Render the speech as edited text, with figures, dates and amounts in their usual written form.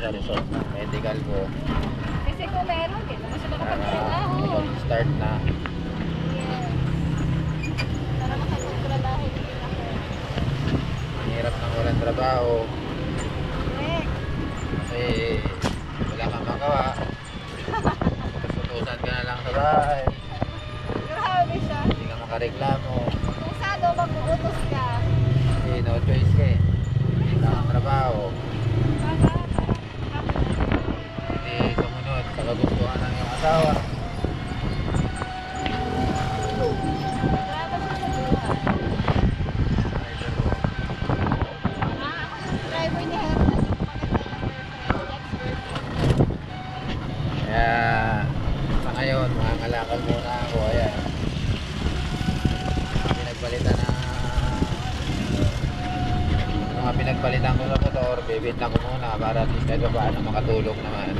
sa resort ng medical ko. Kasi kung meron, di naman sila makapagtrabaho. Start na. Yes. Para makapagtrabaho din ako. Mahirap nang walang trabaho. Correct. Kasi wala kang magawa. Tutusan ka na lang sa bahay. Grabe siya. Hindi ka makareklamo. Kung saan mag-uutos ka. Kasi no choice ka eh. Wala kang trabaho. Hindi sumunod sa kagustuhan ng iyong asawa. Grabe siya sa buhay. Ako yung driver ni Herman, yung maganda na girlfriend, ex-girlfriend. Kaya sa ngayon, mangangalakal muna ako. Ayan. Pinagpalitan na mga pinagpalitan ko sa motor, bibenta ko muna para at least kahit pa paano makatulog naman.